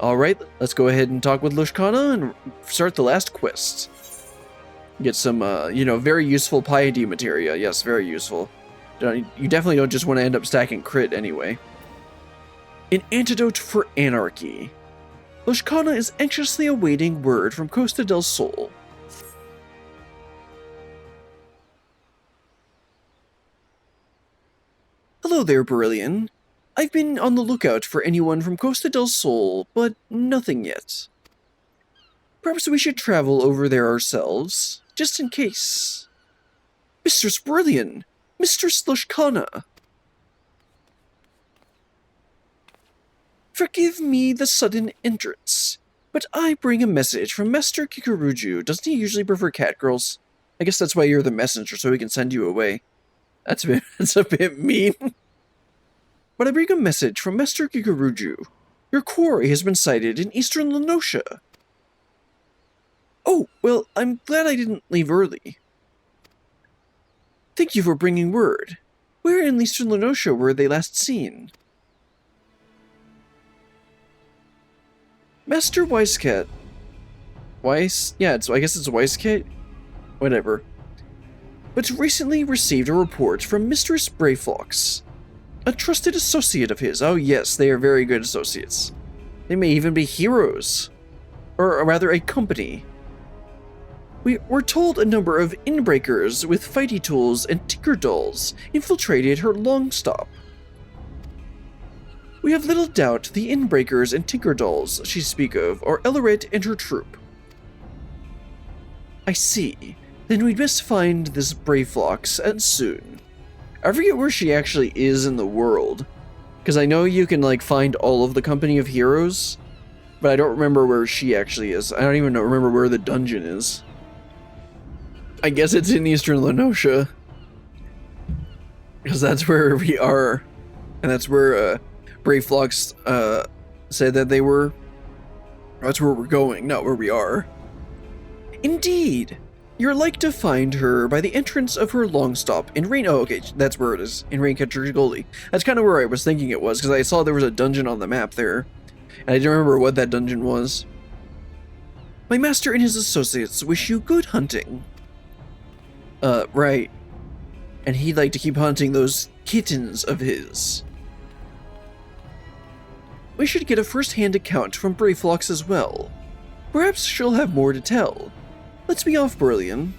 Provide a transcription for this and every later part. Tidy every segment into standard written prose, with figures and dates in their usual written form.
Alright, let's go ahead and talk with Lushkana and start the last quest. Get some, very useful piety materia. Yes, very useful. You definitely don't just want to end up stacking crit anyway. An Antidote for Anarchy. Lushkana is anxiously awaiting word from Costa del Sol. Hello there, Brillian. I've been on the lookout for anyone from Costa del Sol, but nothing yet. Perhaps we should travel over there ourselves, just in case. Mistress Brillian! Mistress Lushkana! Forgive me the sudden entrance, but I bring a message from Master Kikuruju. Doesn't he usually prefer cat girls? I guess that's why you're the messenger, so he can send you away. That's a bit mean. But I bring a message from Master Kikuruju. Your quarry has been sighted in eastern Lenosha. Oh, well, I'm glad I didn't leave early. Thank you for bringing word. Where in eastern Lenosha were they last seen? Master Wisecat. I guess it's Wisecat? Whatever. But recently received a report from Mistress Brayflox, a trusted associate of his. Oh yes, they are very good associates. They may even be heroes. Or rather, a company. We were told a number of inbreakers with fighty tools and tinker dolls infiltrated her long stop. We have little doubt the inbreakers and tinker dolls she speak of are Elaret and her troop. I see. Then we'd best find this Brayflox, and soon. I forget where she actually is in the world, because I know you can find all of the Company of Heroes, but I don't remember where she actually is. I don't even remember where the dungeon is. I guess it's in eastern Lenosha, because that's where we are, and that's where Brayflox said that they were. That's where we're going, not where we are. Indeed. You're like to find her by the entrance of her long stop in Rain. Oh, okay, that's where it is, in Raincatcher Goldie. That's kind of where I was thinking it was, because I saw there was a dungeon on the map there, and I didn't remember what that dungeon was. My master and his associates wish you good hunting. Right. And he'd like to keep hunting those kittens of his. We should get a first-hand account from Brayflox as well. Perhaps she'll have more to tell. Let's be off, Brillian.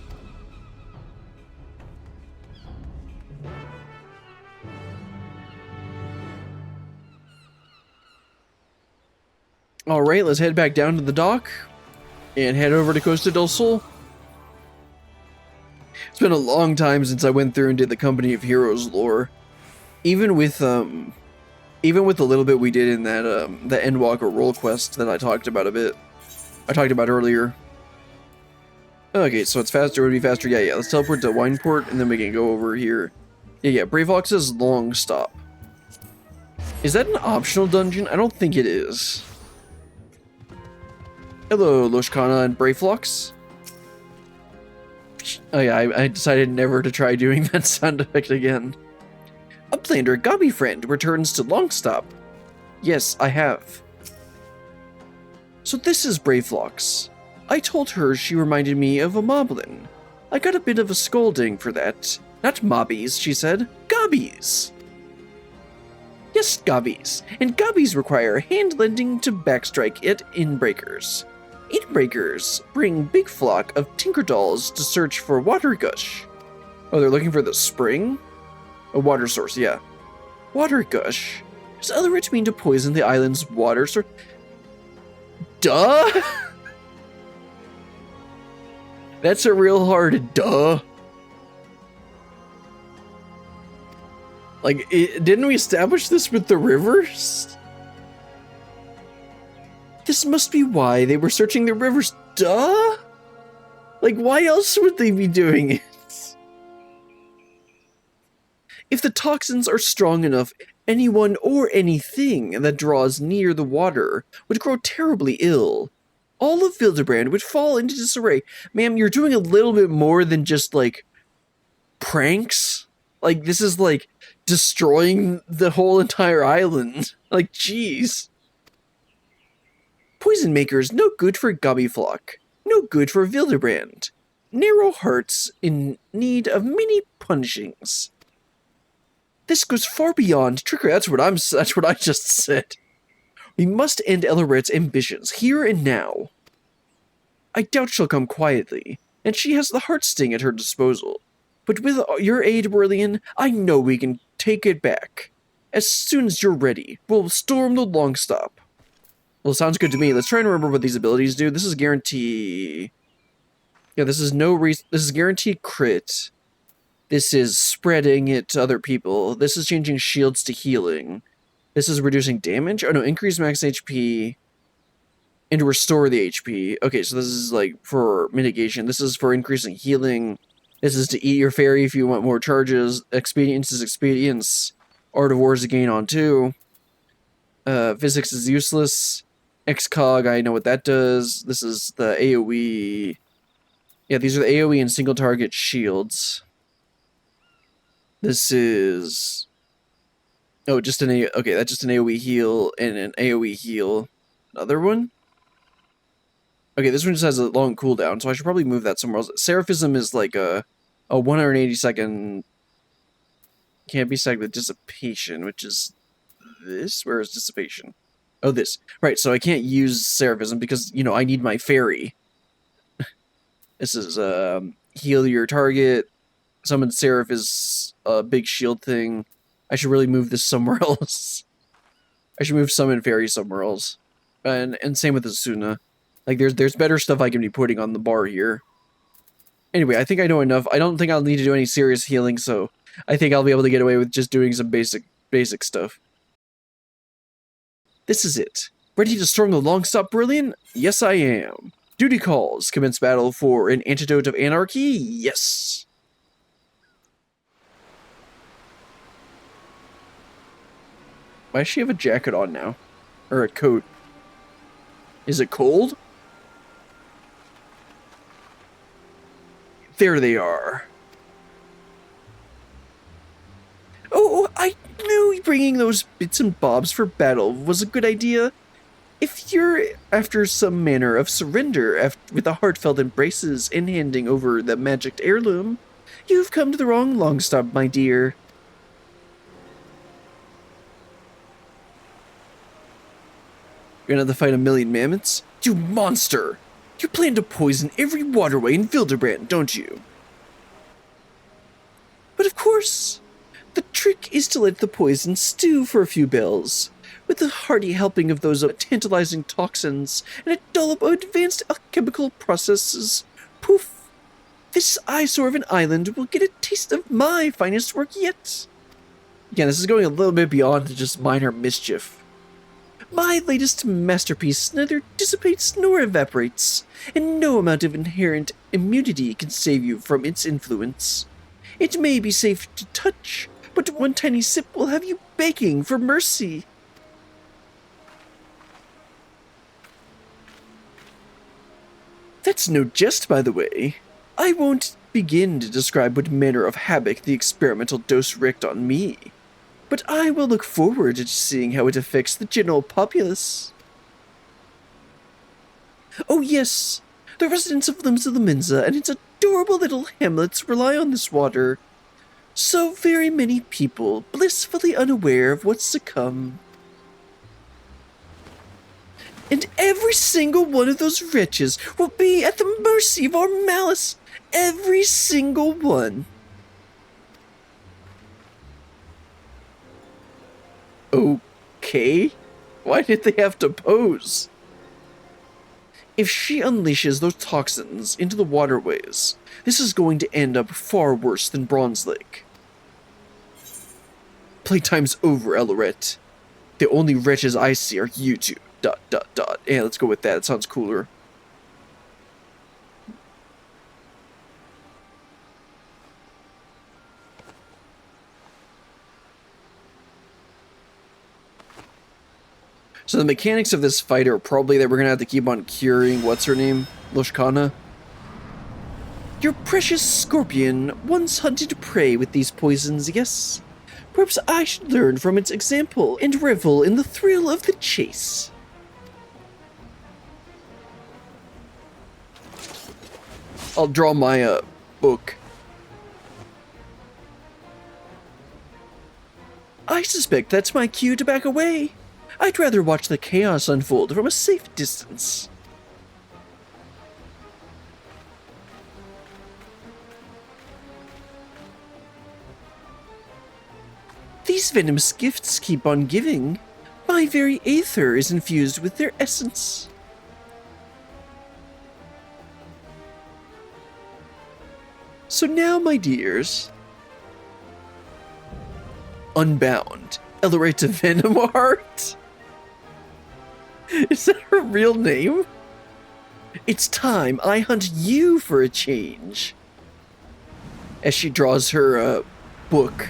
Alright, let's head back down to the dock and head over to Costa del Sol. It's been a long time since I went through and did the Company of Heroes lore. Even with the little bit we did in that the Endwalker role quest that I talked about earlier. Okay, so it's faster, it would be faster. Yeah, let's teleport to Wineport, and then we can go over here. Yeah, Brayflox's long stop. Is that an optional dungeon? I don't think it is. Hello, Lushkana and Brayflox. Oh yeah, I decided never to try doing that sound effect again. Uplander Gobby Friend returns to Longstop. Yes, I have. So this is Brayflox. I told her she reminded me of a moblin. I got a bit of a scolding for that. Not mobbies, she said. Gobbies! Yes, gobbies. And gobbies require hand-lending to backstrike at inbreakers. Inbreakers bring big flock of tinker dolls to search for water gush. Oh, they're looking for the spring? A water source, yeah. Water gush? Does Elaret mean to poison the island's water source? Duh! That's a real hard duh. Didn't we establish this with the rivers? This must be why they were searching the rivers. Duh? Why else would they be doing it? If the toxins are strong enough, anyone or anything that draws near the water would grow terribly ill. All of Vildebrand would fall into disarray. Ma'am, you're doing a little bit more than just, pranks. This is, destroying the whole entire island. Jeez. Poison makers no good for Gobbyflock, no good for Wildebrand. Narrow hearts in need of many punishings. This goes far beyond trickery. That's what I just said. We must end Elleret's ambitions here and now. I doubt she'll come quietly, and she has the heart sting at her disposal. But with your aid, Berlian, I know we can take it back. As soon as you're ready, we'll storm the long stop. Well, sounds good to me. Let's try and remember what these abilities do. This is guarantee. Yeah, this is this is guaranteed crit. This is spreading it to other people. This is changing shields to healing. This is reducing damage. Oh no, increase max HP and restore the HP. Okay, so this is like for mitigation. This is for increasing healing. This is to eat your fairy if you want more charges. Expedience is expedience. Art of War is a gain on 2. Physics is useless. Excog, I know what that does. This is the AoE. Yeah, these are the AoE and single target shields. This is... Oh, just an okay, that's just an AoE heal and an AoE heal. Another one? Okay, this one just has a long cooldown, so I should probably move that somewhere else. Seraphism is like a 180 second... Can't be sacked with Dissipation, which is this? Where is Dissipation? Oh, this. Right, so I can't use Seraphism because, you know, I need my fairy. This is, heal your target. Summon Seraph is a big shield thing. I should really move this somewhere else. I should move Summon Fairy somewhere else. And same with Asuna. Like, there's better stuff I can be putting on the bar here. Anyway, I think I know enough. I don't think I'll need to do any serious healing, so I think I'll be able to get away with just doing some basic stuff. This is it. Ready to storm the long stop, Brilliant? Yes, I am. Duty calls. Commence battle for an Antidote of Anarchy? Yes. Why does she have a jacket on now? Or a coat? Is it cold? There they are. Oh, I knew bringing those bits and bobs for battle was a good idea. If you're after some manner of surrender with the heartfelt embraces and handing over the magic heirloom, you've come to the wrong long stop, my dear. You're gonna have to fight a million mammoths? You monster! You plan to poison every waterway in Wildebrand, don't you? But of course, the trick is to let the poison stew for a few bells. With a hearty helping of those tantalizing toxins and a dollop of advanced alchemical processes, poof! This eyesore of an island will get a taste of my finest work yet. Again, this is going a little bit beyond just minor mischief. My latest masterpiece neither dissipates nor evaporates, and no amount of inherent immunity can save you from its influence. It may be safe to touch, but one tiny sip will have you begging for mercy. That's no jest, by the way. I won't begin to describe what manner of havoc the experimental dose wreaked on me, but I will look forward to seeing how it affects the general populace. Oh yes, the residents of Limsa and its adorable little hamlets rely on this water. So very many people blissfully unaware of what's to come. And every single one of those wretches will be at the mercy of our malice. Every single one. Okay? Why did they have to pose? If she unleashes those toxins into the waterways, this is going to end up far worse than Bronze Lake. Playtime's over, Elleret. The only wretches I see are you two. ... Yeah, let's go with that. It sounds cooler. So the mechanics of this fight are probably that we're going to have to keep on curing, what's her name? Lushkana? Your precious scorpion once hunted prey with these poisons, yes? Perhaps I should learn from its example and revel in the thrill of the chase. I'll draw my book. I suspect that's my cue to back away. I'd rather watch the chaos unfold from a safe distance. These venomous gifts keep on giving. My very aether is infused with their essence. So now, my dears, Unbound, Ellerite Venom Art? Is that her real name? It's time I hunt you for a change. As she draws her book.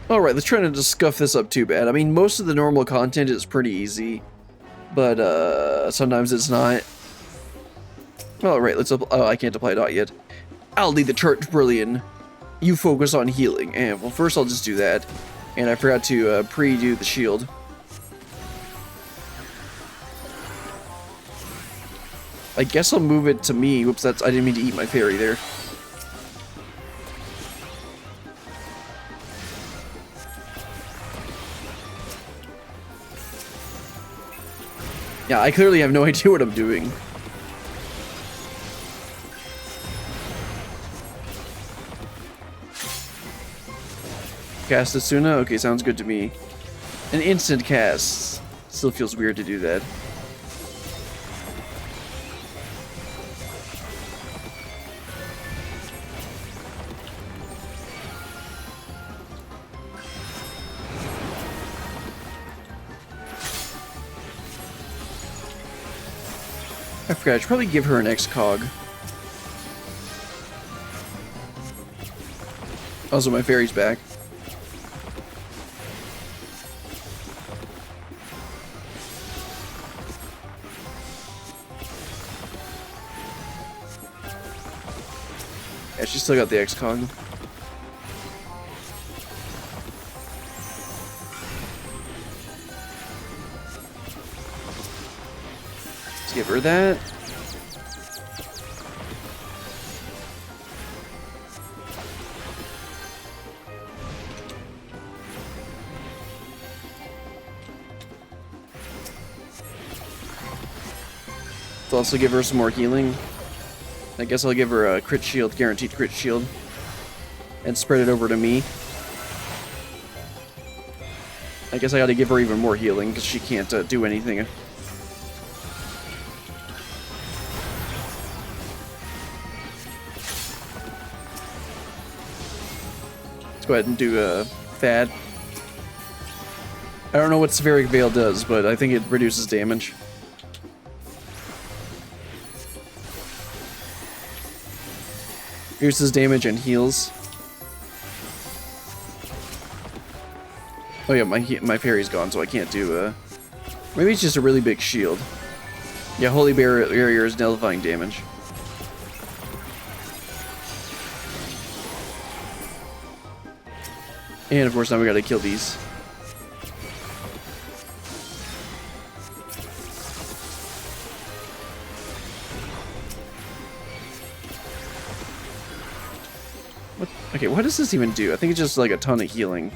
Alright, let's try not to scuff this up too bad. I mean, most of the normal content is pretty easy, but sometimes it's not. Alright, let's oh, I can't apply dot yet. I'll lead the charge, Brilliant. You focus on healing. And well, first I'll just do that. And I forgot to pre-do the shield. I guess I'll move it to me. Whoops, I didn't mean to eat my fairy there. Yeah, I clearly have no idea what I'm doing. Cast Asuna? Okay, sounds good to me. An instant cast. Still feels weird to do that. I forgot, I should probably give her an X-Cog. Also, my fairy's back. Yeah, she's still got the X-Cog. Let's give her that. Let's also give her some more healing. I guess I'll give her a crit shield, guaranteed crit shield, and spread it over to me. I guess I gotta give her even more healing, because she can't do anything. Let's go ahead and do Fad. I don't know what Spheric Veil does, but I think it reduces damage. Reduces damage and heals. Oh yeah, my fairy's gone, so I can't do, maybe it's just a really big shield. Yeah, Holy Barrier is nullifying damage. And of course now we gotta kill these. Okay, what does this even do? I think it's just like a ton of healing.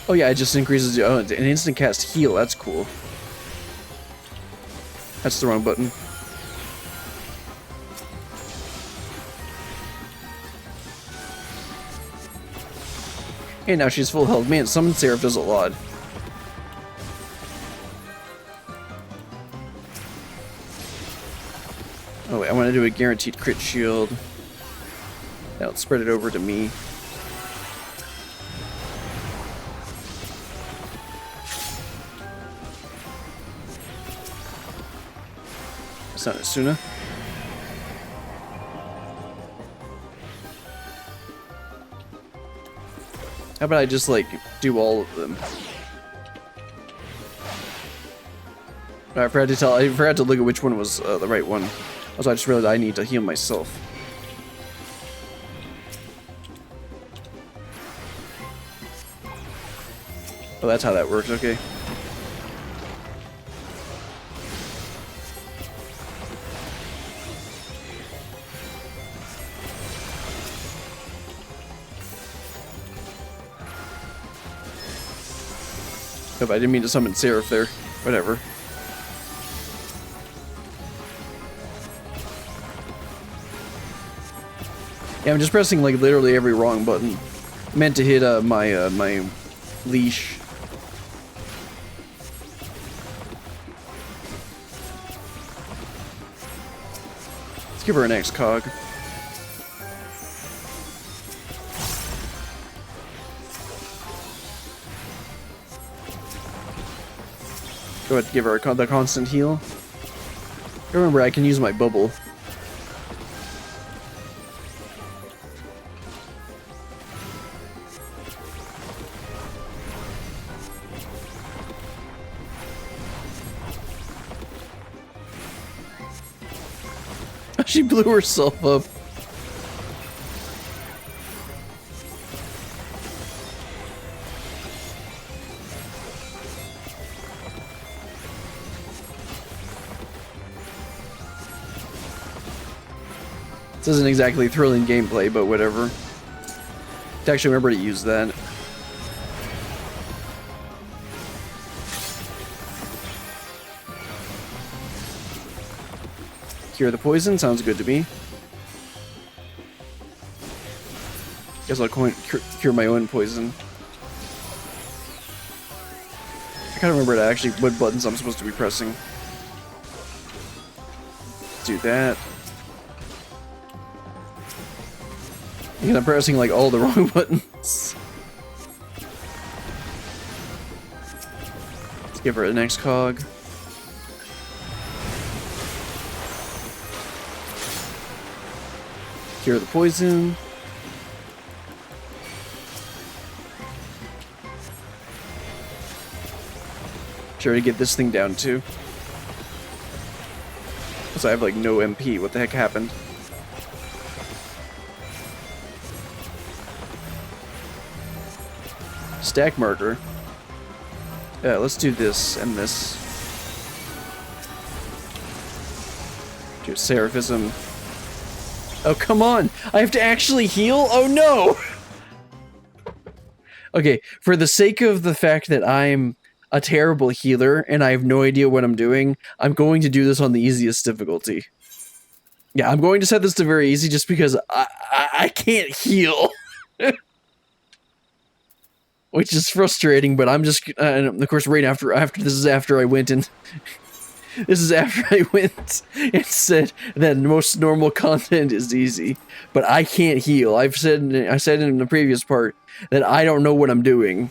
Oh yeah, it just increases an instant cast heal. That's cool. That's the wrong button. And now she's full health. Man, Summon Seraph does a lot. Oh wait, I want to do a guaranteed crit shield. That'll spread it over to me. It's not Asuna. How about I just like do all of them? I forgot to look at which one was the right one. Also, I just realized I need to heal myself. Oh, that's how that works, okay. Nope, I didn't mean to summon Seraph there. Whatever. Yeah, I'm just pressing like literally every wrong button. Meant to hit my leash. Let's give her an X cog. Go ahead and give her the constant heal. Remember, I can use my bubble. She blew herself up. This isn't exactly thrilling gameplay, but whatever. To actually remember to use that. Cure the poison, sounds good to me. Guess I'll cure my own poison. I gotta remember to actually what buttons I'm supposed to be pressing. Do that. Because I'm pressing like all the wrong buttons. Let's give her the next cog. Cure the poison. Sure to get this thing down too. So I have like no MP. What the heck happened? Stack marker. Yeah, let's do this and this. Do Seraphism. Oh, come on! I have to actually heal? Oh no! Okay, for the sake of the fact that I'm a terrible healer and I have no idea what I'm doing, I'm going to do this on the easiest difficulty. Yeah, I'm going to set this to very easy just because I can't heal. Which is frustrating, but I'm just, of course, right after this is after I went and this is after I went and said that most normal content is easy, but I can't heal. I said in the previous part that I don't know what I'm doing.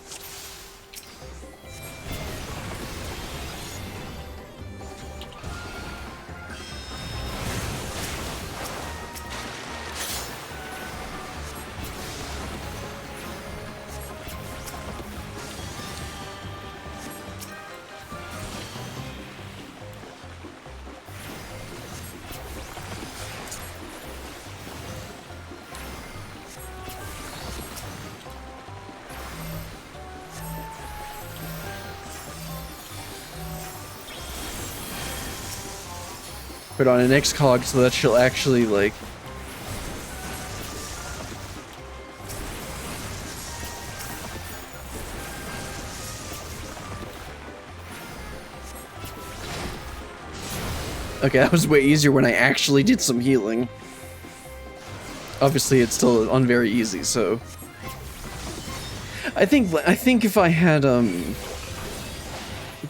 Put on an X cog so that she'll actually like okay, that was way easier when I actually did some healing. Obviously it's still on very easy, so I think if I had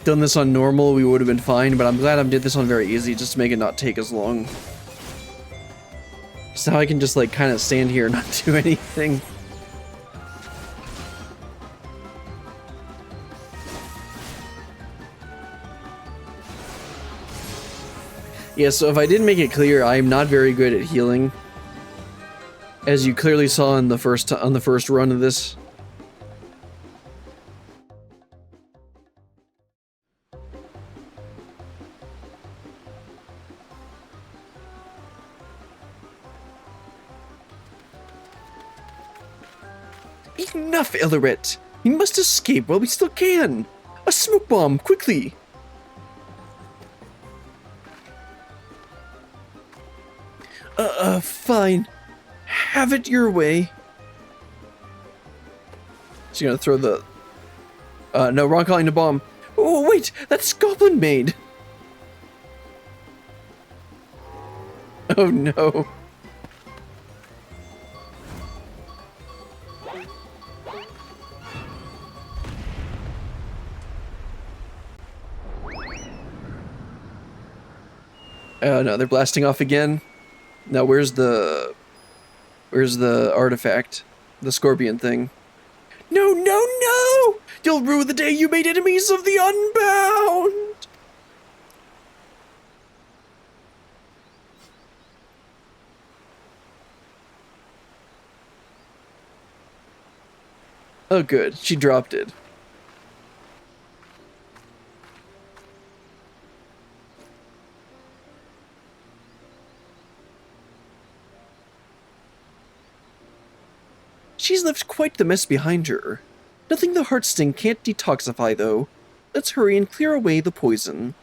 done this on normal, we would have been fine, but I'm glad I did this on very easy just to make it not take as long. So I can just like kind of stand here and not do anything. Yeah, so if I didn't make it clear, I'm not very good at healing. As you clearly saw in the first run of this. Enough, Illyrit! We must escape while we still can! A smoke bomb, quickly! Fine. Have it your way. She's gonna throw the... no, wrong calling the bomb. Oh, wait! That's Goblin Maid! Oh, no. Oh, no, they're blasting off again. Now, where's the artifact? The scorpion thing. No, no, no! You'll rue the day you made enemies of the Unbound! Oh, good. She dropped it. She's left quite the mess behind her. Nothing the heart sting can't detoxify, though. Let's hurry and clear away the poison.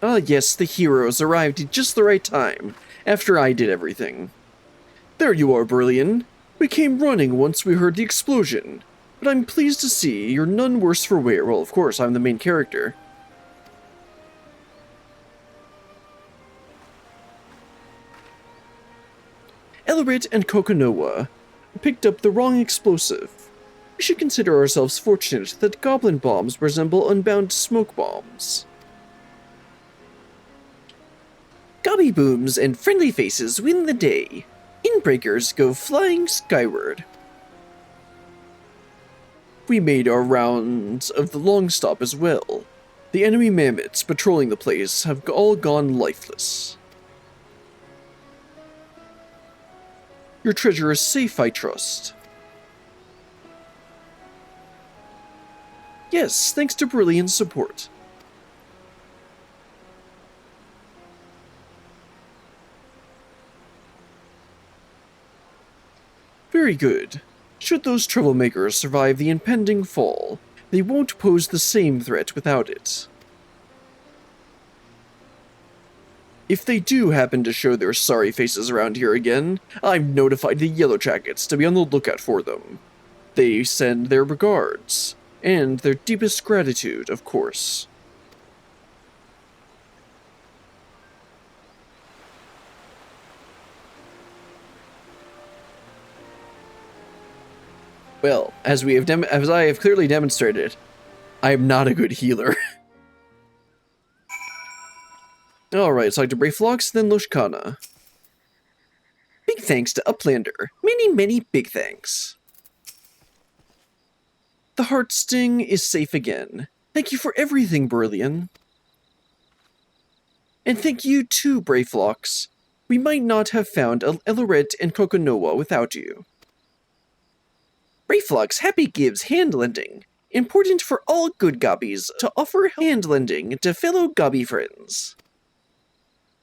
Ah, yes, the heroes arrived at just the right time, after I did everything. There you are, Brillian. We came running once we heard the explosion, but I'm pleased to see you're none worse for wear. Well, of course, I'm the main character. Ellerit and Kokonoa picked up the wrong explosive. We should consider ourselves fortunate that goblin bombs resemble unbound smoke bombs. Gobby booms and friendly faces win the day. Inbreakers go flying skyward. We made our rounds of the long stop as well. The enemy mammoths patrolling the place have all gone lifeless. Your treasure is safe, I trust. Yes, thanks to Brilliant's support. Very good. Should those troublemakers survive the impending fall, they won't pose the same threat without it. If they do happen to show their sorry faces around here again, I've notified the Yellow Jackets to be on the lookout for them. They send their regards, and their deepest gratitude, of course. Well, as I have clearly demonstrated, I am not a good healer. Alright, so I to Brayflox, then Loshkana. Big thanks to Uplander. Many, many big thanks. The heart sting is safe again. Thank you for everything, Brillian. And thank you too, Brayflox. We might not have found Ellerit and Kokonoa without you. Brayflox happy gives hand-lending. Important for all good gobbies to offer hand-lending to fellow gobby friends.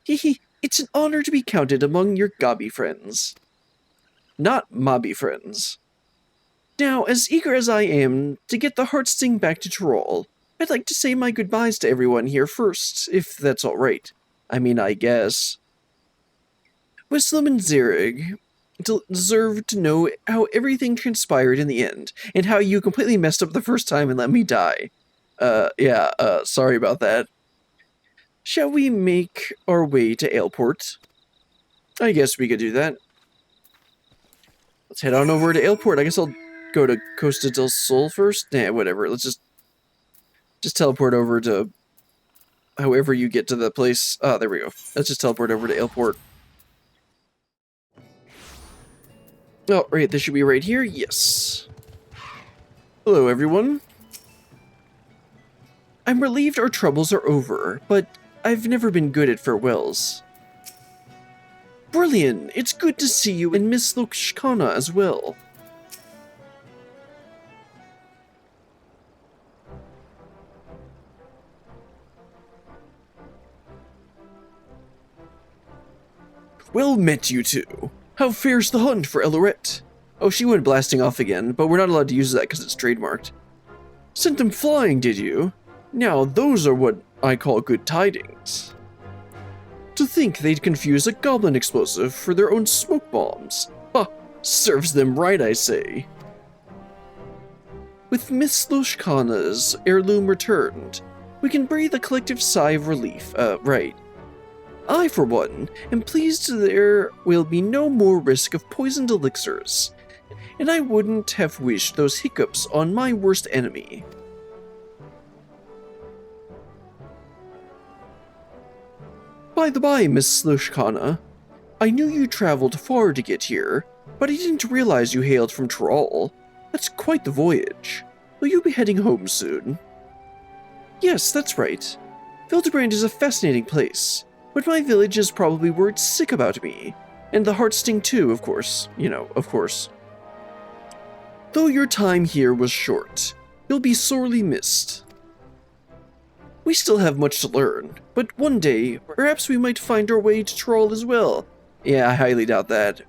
Hehe, it's an honor to be counted among your gobby friends. Not mobby friends. Now, as eager as I am to get the heart sting back to Tyrol, I'd like to say my goodbyes to everyone here first, if that's alright. I mean, I guess. Wislam and Zirig deserve to know how everything transpired in the end, and how you completely messed up the first time and let me die. Sorry about that. Shall we make our way to Aleport? I guess we could do that. Let's head on over to Aleport. I guess I'll go to Costa del Sol first? Nah, whatever. Let's just teleport over to however you get to the place. Oh, there we go. Let's just teleport over to Aleport. Oh, right, this should be right here. Yes. Hello, everyone. I'm relieved our troubles are over, but I've never been good at farewells. Brilliant! It's good to see you and Miss Loshkana as well. Well met, you two. How fares the hunt for Elorette? Oh, she went blasting off again, but we're not allowed to use that because it's trademarked. Sent them flying, did you? Now, those are what I call good tidings. To think they'd confuse a goblin explosive for their own smoke bombs. Ha! Serves them right, I say. With Miss Loshkana's heirloom returned, we can breathe a collective sigh of relief. Right. I, for one, am pleased there will be no more risk of poisoned elixirs, and I wouldn't have wished those hiccups on my worst enemy. By the by, Miss Loshkana, I knew you traveled far to get here, but I didn't realize you hailed from Tyrol. That's quite the voyage. Will you be heading home soon? Yes, that's right. Vildebrand is a fascinating place, but my village is probably word sick about me. And the Heartsting too, of course. You know, of course. Though your time here was short, you'll be sorely missed. We still have much to learn, but one day, perhaps we might find our way to Tyrol as well. Yeah, I highly doubt that.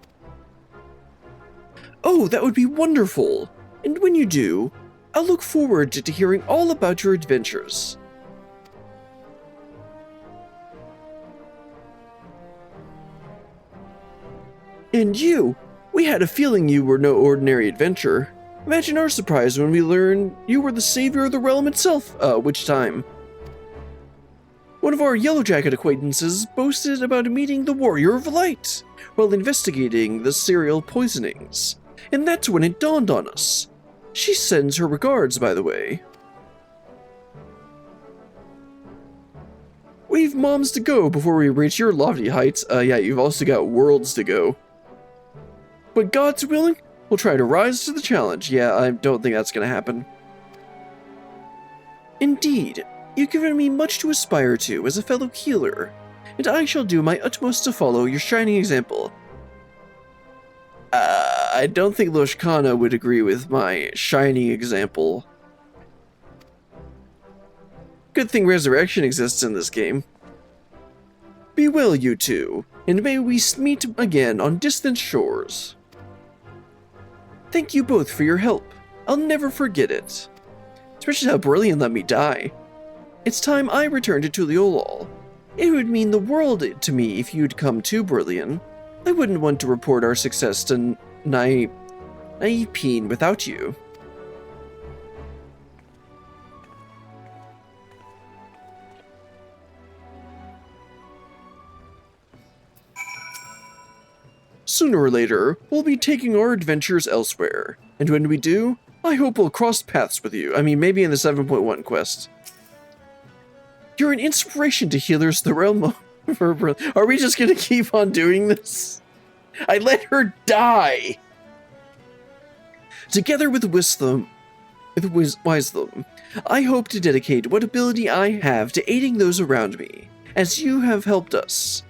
Oh, that would be wonderful! And when you do, I'll look forward to hearing all about your adventures. And you! We had a feeling you were no ordinary adventurer. Imagine our surprise when we learned you were the savior of the realm itself, which time? One of our Yellowjacket acquaintances boasted about meeting the Warrior of Light while investigating the serial poisonings, and that's when it dawned on us. She sends her regards, by the way. We've moms to go before we reach your lofty heights. Yeah, you've also got worlds to go. But God's willing, we'll try to rise to the challenge. Yeah, I don't think that's going to happen. Indeed, you've given me much to aspire to as a fellow healer, and I shall do my utmost to follow your shining example. I don't think Loshkana would agree with my shining example. Good thing resurrection exists in this game. Be well, you two, and may we meet again on distant shores. Thank you both for your help. I'll never forget it. Especially how Brilliant let me die. It's time I returned to Tuliolol. It would mean the world to me if you'd come to Brilliant. I wouldn't want to report our success to Naipeen without you. Sooner or later, we'll be taking our adventures elsewhere, and when we do, I hope we'll cross paths with you. I mean, maybe in the 7.1 quest. You're an inspiration to healers of the realm. Are we just gonna keep on doing this? I let her die! Together with Wisdom, I hope to dedicate what ability I have to aiding those around me, as you have helped us.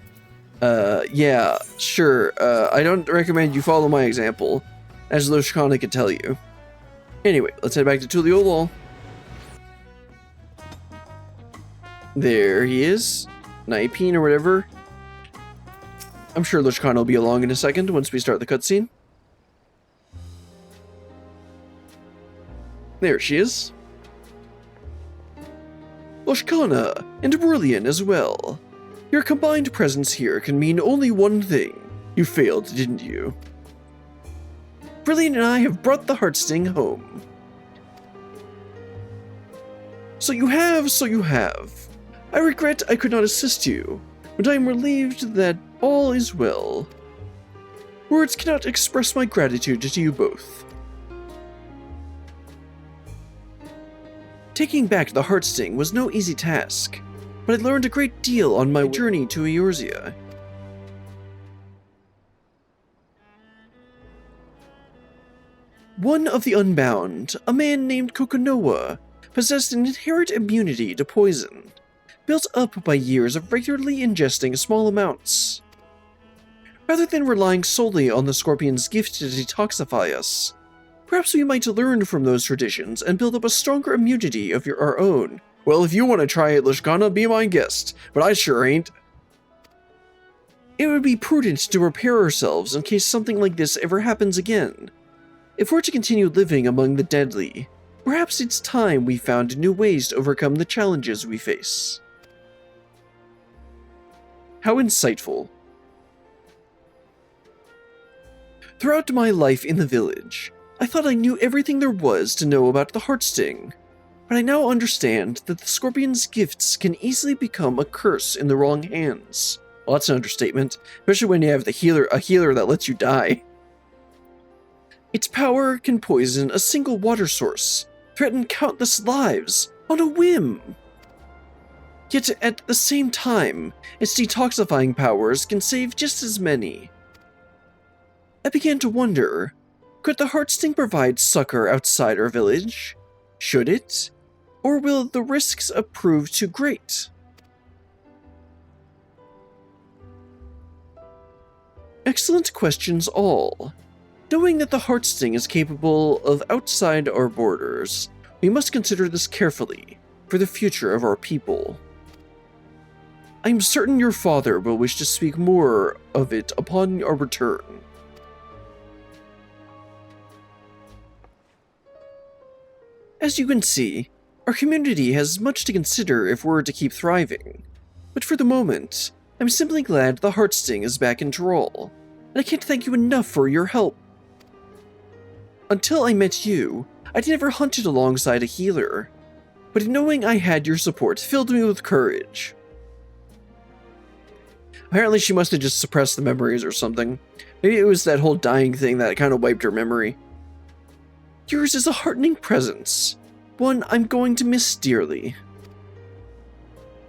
Yeah, sure. I don't recommend you follow my example, as Loshkana can tell you. Anyway, let's head back to Tuliolol. There he is. Naipeen or whatever. I'm sure Loshkana will be along in a second once we start the cutscene. There she is. Loshkana and Brilliant as well. Your combined presence here can mean only one thing. You failed, didn't you? Brilliant and I have brought the Heartsting home. So you have. I regret I could not assist you, but I am relieved that all is well. Words cannot express my gratitude to you both. Taking back the Heartsting was no easy task, but I learned a great deal on my journey to Eorzea. One of the Unbound, a man named Kokonoa, possessed an inherent immunity to poison, built up by years of regularly ingesting small amounts. Rather than relying solely on the scorpion's gift to detoxify us, perhaps we might learn from those traditions and build up a stronger immunity of our own. Well, if you want to try it, Loshkana, be my guest, but I sure ain't. It would be prudent to prepare ourselves in case something like this ever happens again. If we're to continue living among the deadly, perhaps it's time we found new ways to overcome the challenges we face. How insightful. Throughout my life in the village, I thought I knew everything there was to know about the Heartsting, but I now understand that the Scorpion's gifts can easily become a curse in the wrong hands. Well, that's an understatement, especially when you have a healer that lets you die. Its power can poison a single water source, threaten countless lives on a whim. Yet at the same time, its detoxifying powers can save just as many. I began to wonder, could the Heartsting provide succor outside our village? Should it? Or will the risks prove too great? Excellent questions all. Knowing that the Heartsting is capable of outside our borders, we must consider this carefully for the future of our people. I am certain your father will wish to speak more of it upon our return. As you can see, our community has much to consider if we're to keep thriving. But for the moment, I'm simply glad the Heartsting is back in Droll, and I can't thank you enough for your help. Until I met you, I'd never hunted alongside a healer, but knowing I had your support filled me with courage. Apparently she must have just suppressed the memories or something. Maybe it was that whole dying thing that kind of wiped her memory. Yours is a heartening presence, one I'm going to miss dearly.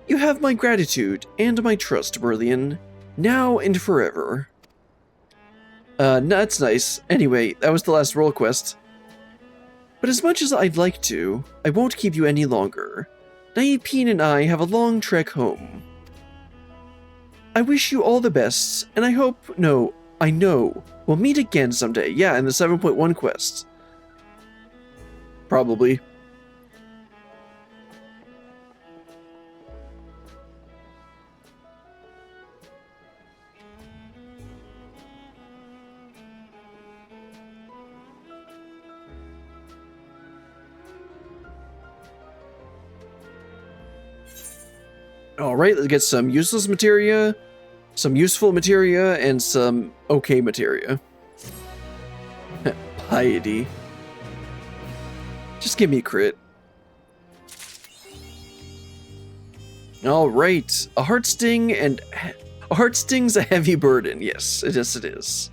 You have my gratitude and my trust, Berlian, now and forever. That's nice. Anyway, that was the last role quest. But as much as I'd like to, I won't keep you any longer. Naipine and I have a long trek home. I wish you all the best, and I know we'll meet again someday. Yeah, in the 7.1 quest. Probably. Alright, let's get some useless materia, some useful materia, and some okay materia. Piety. Just give me a crit. Alright, a Heartsting and... A Heartsting's a heavy burden. Yes, it is.